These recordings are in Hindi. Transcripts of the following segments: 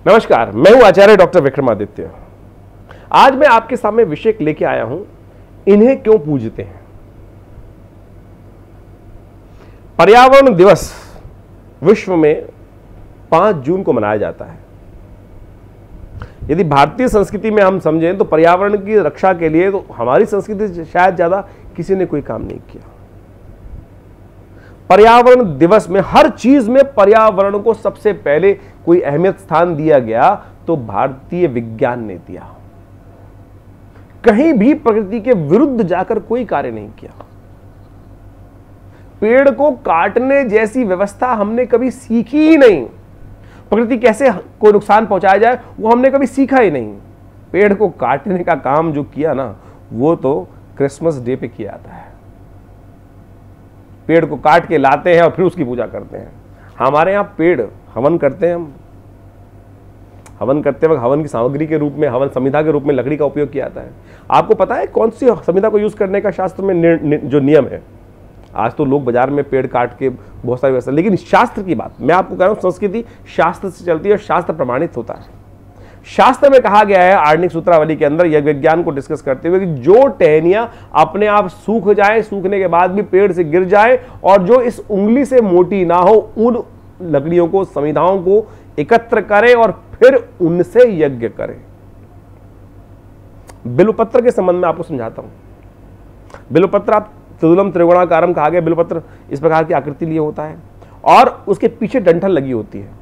नमस्कार, मैं हूं आचार्य डॉक्टर विक्रमादित्य। आज मैं आपके सामने विषय लेके आया हूं, इन्हें क्यों पूजते हैं। पर्यावरण दिवस विश्व में 5 जून को मनाया जाता है। यदि भारतीय संस्कृति में हम समझें तो पर्यावरण की रक्षा के लिए तो हमारी संस्कृति से शायद ज्यादा किसी ने कोई काम नहीं किया। पर्यावरण दिवस में हर चीज में पर्यावरण को सबसे पहले कोई अहमियत स्थान दिया गया तो भारतीय विज्ञान ने दिया। कहीं भी प्रकृति के विरुद्ध जाकर कोई कार्य नहीं किया। पेड़ को काटने जैसी व्यवस्था हमने कभी सीखी ही नहीं। प्रकृति कैसे को नुकसान पहुंचाया जाए वो हमने कभी सीखा ही नहीं। पेड़ को काटने का काम जो किया ना, वो तो क्रिसमस डे पे किया जाता है। पेड़ को काट के लाते हैं और फिर उसकी पूजा करते हैं। हमारे यहां पेड़ हवन करते हैं। हम हवन करते वक्त हवन की सामग्री के रूप में, हवन संविधा के रूप में लकड़ी का उपयोग किया जाता है। आपको पता है कौन सी संविधा को यूज करने का शास्त्र में जो नियम है? आज तो लोग बाजार में पेड़ काट के बहुत सारी व्यवस्था, लेकिन शास्त्र की बात मैं आपको कह रहा हूं। संस्कृति शास्त्र से चलती है और शास्त्र प्रमाणित होता है। शास्त्र में कहा गया है, आर्णिक सूत्रावली के अंदर, यह विज्ञान को डिस्कस करते हुए, कि जो टहनियां अपने आप सूख जाए, सूखने के बाद भी पेड़ से गिर जाए और जो इस उंगली से मोटी ना हो, उन लकड़ियों को, संविधाओं को एकत्र करें और फिर उनसे यज्ञ करें। बिल्वपत्र के संबंध में आपको समझाता हूं। बिल्वपत्र आप त्रिदुलम त्रिगुणाकारम कहा गया। बिल्वपत्र इस प्रकार की आकृति लिए होता है और उसके पीछे डंठल लगी होती है।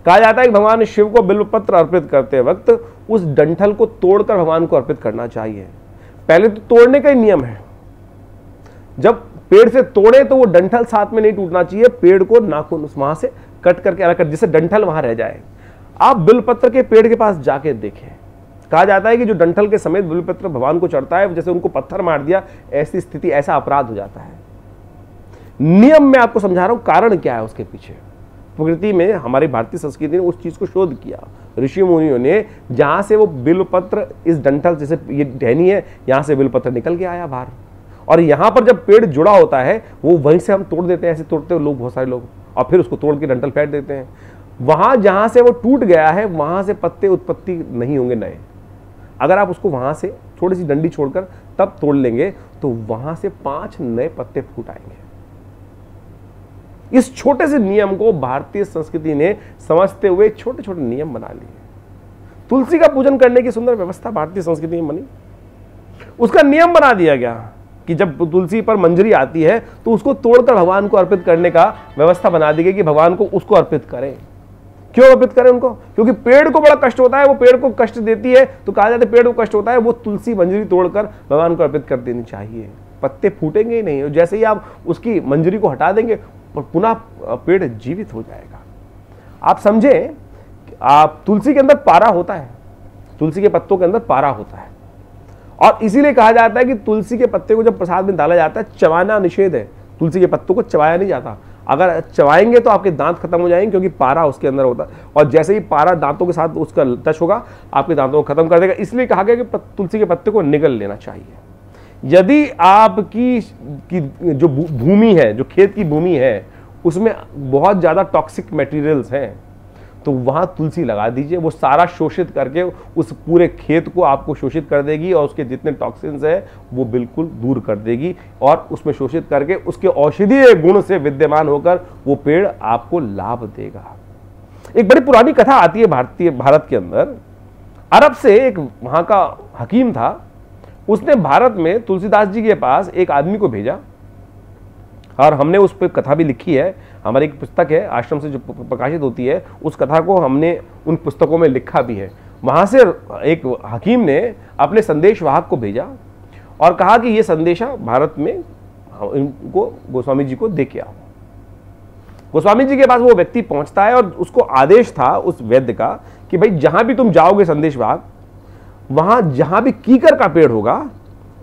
कहा जाता है कि भगवान शिव को बिल्वपत्र अर्पित करते वक्त उस डंठल को तोड़कर भगवान को अर्पित करना चाहिए। पहले तो तोड़ने का ही नियम है। जब पेड़ से तोड़े तो वो डंठल साथ में नहीं टूटना चाहिए। पेड़ को नाखून वहां से कट करके अलग कर, जिससे डंठल वहां रह जाए। आप बिल्वपत्र के पेड़ के पास जाके देखें। कहा जाता है कि जो डंठल के समेत बिल्वपत्र भगवान को चढ़ता है, जैसे उनको पत्थर मार दिया, ऐसी स्थिति, ऐसा अपराध हो जाता है। नियम में आपको समझा रहा हूं, कारण क्या है उसके पीछे। प्रकृति में हमारी भारतीय संस्कृति ने उस चीज को शोध किया। ऋषि मुनियों ने, जहां से वो बिल्वपत्र, इस डंठल, जैसे ये टहनी है, यहां से बिल्वपत्र निकल के आया बाहर, और यहां पर जब पेड़ जुड़ा होता है वो वहीं से हम तोड़ देते हैं। ऐसे तोड़ते हैं लोग, बहुत सारे लोग, और फिर उसको तोड़ के डंठल फेंक देते हैं। वहां जहां से वो टूट गया है वहां से पत्ते उत्पत्ति नहीं होंगे नए। अगर आप उसको वहां से थोड़ी सी डंडी छोड़कर तब तोड़ लेंगे तो वहां से 5 नए पत्ते फूट आएंगे। इस छोटे से नियम को भारतीय संस्कृति ने समझते हुए छोटे छोटे नियम बना लिए। तुलसी का पूजन करने की सुंदर व्यवस्था भारतीय संस्कृति में बनी। उसका नियम बना दिया गया कि जब तुलसी पर मंजरी आती है तो उसको तोड़कर भगवान को अर्पित करने का व्यवस्था बना दी गई कि भगवान को उसको अर्पित करें। क्यों अर्पित करें उनको? क्योंकि पेड़ को बड़ा कष्ट होता है, वो पेड़ को कष्ट देती है, तो कहा जाता है पेड़ को कष्ट होता है, वो तुलसी मंजरी तोड़कर भगवान को अर्पित कर देनी चाहिए। पत्ते फूटेंगे ही नहीं, जैसे ही आप उसकी मंजरी को हटा देंगे और पुनः पेड़ जीवित हो जाएगा। आप समझें, आप तुलसी के अंदर पारा होता है, तुलसी के पत्तों के अंदर पारा होता है, और इसीलिए कहा जाता है कि तुलसी के पत्ते को जब प्रसाद में डाला जाता है, चबाना निषेध है। तुलसी के पत्तों को चबाया नहीं जाता। अगर चबाएंगे तो आपके दांत खत्म हो जाएंगे, क्योंकि पारा उसके अंदर होता है, और जैसे ही पारा दांतों के साथ उसका टच होगा आपके दांतों को खत्म कर देगा। इसलिए कहा गया कि तुलसी के पत्ते को निगल लेना चाहिए। यदि आपकी जो भूमि है, जो खेत की भूमि है, उसमें बहुत ज्यादा टॉक्सिक मटेरियल्स हैं, तो वहां तुलसी लगा दीजिए। वो सारा शोषित करके उस पूरे खेत को आपको शोषित कर देगी और उसके जितने टॉक्सिन्स है वो बिल्कुल दूर कर देगी, और उसमें शोषित करके उसके औषधीय गुण से विद्यमान होकर वो पेड़ आपको लाभ देगा। एक बड़ी पुरानी कथा आती है भारत के अंदर। अरब से एक वहां का हकीम था, उसने भारत में तुलसीदास जी के पास एक आदमी को भेजा, और हमने उस पर कथा भी लिखी है। हमारी एक पुस्तक है आश्रम से जो प्रकाशित होती है, उस कथा को हमने उन पुस्तकों में लिखा भी है। वहां से एक हकीम ने अपने संदेशवाहक को भेजा और कहा कि ये संदेशा भारत में इनको गोस्वामी जी को दे के आओ। गोस्वामी जी के पास वो व्यक्ति पहुंचता है और उसको आदेश था उस वैद्य का कि भाई जहां भी तुम जाओगे संदेशवाहक, वहां जहां भी कीकर का पेड़ होगा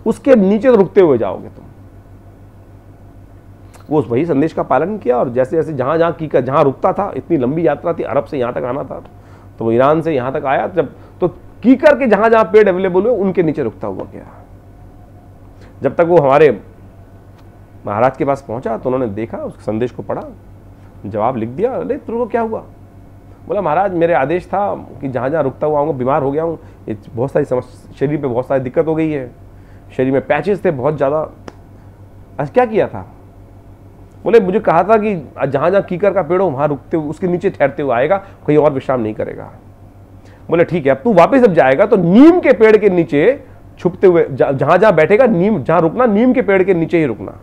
उसके नीचे रुकते हुए जाओगे तुम। वो वही संदेश का पालन किया, और जैसे जैसे जहां जहां कीकर जहां रुकता था, इतनी लंबी यात्रा थी, अरब से यहां तक आना था, तो वो ईरान से यहां तक आया, जब तो कीकर के जहां जहां पेड़ अवेलेबल हुए उनके नीचे रुकता हुआ गया। जब तक वो हमारे महाराज के पास पहुंचा तो उन्होंने देखा, उस संदेश को पढ़ा, जवाब लिख दिया। अरे तुमको क्या हुआ? बोला महाराज मेरे आदेश था कि जहाँ जहाँ रुकता हुआ आऊँगा, बीमार हो गया हूँ, ये बहुत सारी समस्या, शरीर पे बहुत सारी दिक्कत हो गई है, शरीर में पैचेस थे बहुत ज़्यादा। आज क्या किया था? बोले मुझे कहा था कि जहाँ जहाँ कीकर का पेड़ हो वहाँ रुकते हुए, उसके नीचे ठहरते हुए आएगा, कोई और विश्राम नहीं करेगा। बोले ठीक है, अब तू वापस जब जाएगा तो नीम के पेड़ के नीचे छुपते हुए, जहाँ जहाँ बैठेगा, नीम जहाँ रुकना, नीम के पेड़ के नीचे ही रुकना।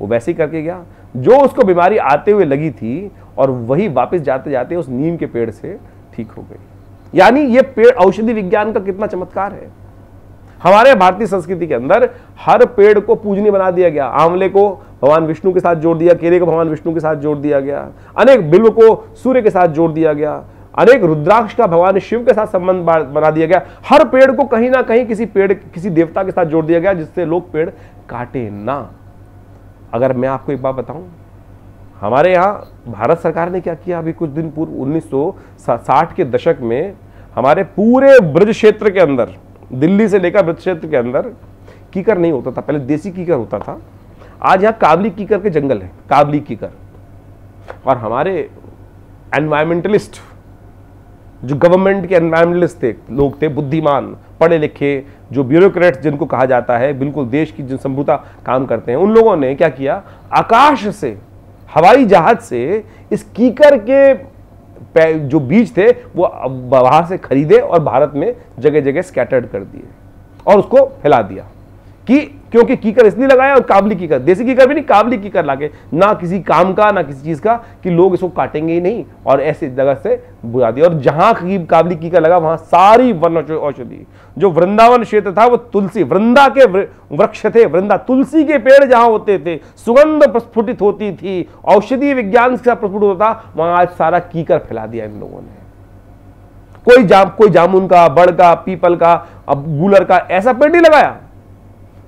वो वैसे ही करके गया, जो उसको बीमारी आते हुए लगी थी और वही वापस जाते जाते उस नीम के पेड़ से ठीक हो गई। यानी ये पेड़ औषधि विज्ञान का कितना चमत्कार है। हमारे भारतीय संस्कृति के अंदर हर पेड़ को पूजनीय बना दिया गया। आंवले को भगवान विष्णु के साथ जोड़ दिया, केले को भगवान विष्णु के साथ जोड़ दिया गया, अनेक बिल्व को सूर्य के साथ जोड़ दिया गया, अनेक रुद्राक्ष का भगवान शिव के साथ संबंध बना दिया गया। हर पेड़ को कहीं ना कहीं किसी देवता के साथ जोड़ दिया गया, जिससे लोग पेड़ काटे ना। अगर मैं आपको एक बात बताऊं, हमारे यहाँ भारत सरकार ने क्या किया, अभी कुछ दिन पूर्व 1960 के दशक में हमारे पूरे ब्रज क्षेत्र के अंदर, दिल्ली से लेकर ब्रज क्षेत्र के अंदर कीकर नहीं होता था, पहले देसी कीकर होता था। आज यहाँ काबली कीकर के जंगल है, काबली कीकर। और हमारे एनवायरमेंटलिस्ट, जो गवर्नमेंट के एनवायरमेंटलिस्ट थे, लोग थे बुद्धिमान, पढ़े लिखे, जो ब्यूरोक्रेट्स जिनको कहा जाता है, बिल्कुल देश की जनसंभुता काम करते हैं, उन लोगों ने क्या किया, आकाश से, हवाई जहाज से इस कीकर के जो बीज थे वो बाहर से खरीदे और भारत में जगह जगह स्कैटर्ड कर दिए और उसको फैला दिया। कि क्योंकि कीकर इसलिए लगाया, और काबली कीकर, देसी कीकर भी नहीं, काबली कीकर लाके, ना किसी काम का ना किसी चीज का, कि लोग इसको काटेंगे ही नहीं, और ऐसी जगह से बुला दिया। और जहां काबली कीकर लगा वहां सारी वन औषधि, जो वृंदावन क्षेत्र था वो तुलसी, वृंदा के वृक्ष थे, वृंदा तुलसी के पेड़ जहां होते थे, सुगंध प्रस्फुटित होती थी, औषधीय विज्ञान से प्रस्फुटित होता, वहां आज सारा कीकर फैला दिया इन लोगों ने। कोई जामुन का, बड़ का, पीपल का, अब गूलर का ऐसा पेड़ नहीं लगाया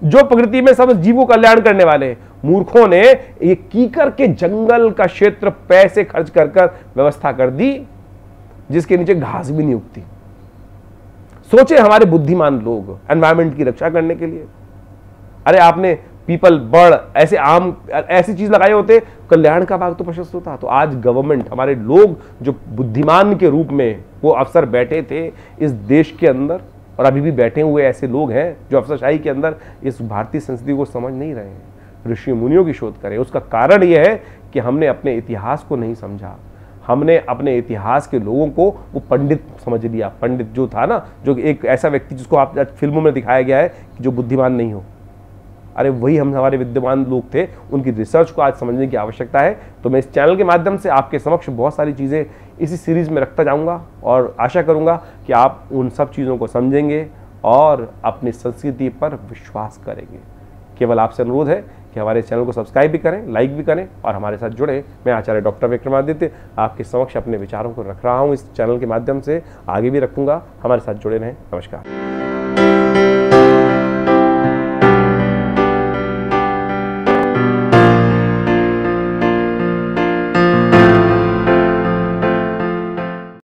जो प्रकृति में सब जीवों का कल्याण करने वाले। मूर्खों ने ये कीकर के जंगल का क्षेत्र पैसे खर्च कर व्यवस्था कर दी, जिसके नीचे घास भी नहीं उगती। सोचे हमारे बुद्धिमान लोग एनवायरमेंट की रक्षा करने के लिए, अरे आपने पीपल, बड़, ऐसे आम, ऐसी चीज लगाए होते, कल्याण का भाग तो प्रशस्त होता। तो आज गवर्नमेंट, हमारे लोग जो बुद्धिमान के रूप में वो अफसर बैठे थे इस देश के अंदर, और अभी भी बैठे हुए ऐसे लोग हैं जो अफसरशाही के अंदर इस भारतीय संस्कृति को समझ नहीं रहे हैं। ऋषि मुनियों की शोध करें, उसका कारण यह है कि हमने अपने इतिहास को नहीं समझा। हमने अपने इतिहास के लोगों को वो पंडित समझ लिया। पंडित जो था ना, जो एक ऐसा व्यक्ति जिसको आप फिल्मों में दिखाया गया है कि जो बुद्धिमान नहीं हो, अरे वही हम, हमारे विद्यमान लोग थे। उनकी रिसर्च को आज समझने की आवश्यकता है। तो मैं इस चैनल के माध्यम से आपके समक्ष बहुत सारी चीज़ें इसी सीरीज में रखता जाऊंगा, और आशा करूंगा कि आप उन सब चीज़ों को समझेंगे और अपनी संस्कृति पर विश्वास करेंगे। केवल आपसे अनुरोध है कि हमारे चैनल को सब्सक्राइब भी करें, लाइक भी करें और हमारे साथ जुड़े। मैं आचार्य डॉक्टर विक्रमादित्य आपके समक्ष अपने विचारों को रख रहा हूँ इस चैनल के माध्यम से, आगे भी रखूंगा। हमारे साथ जुड़े रहें। नमस्कार।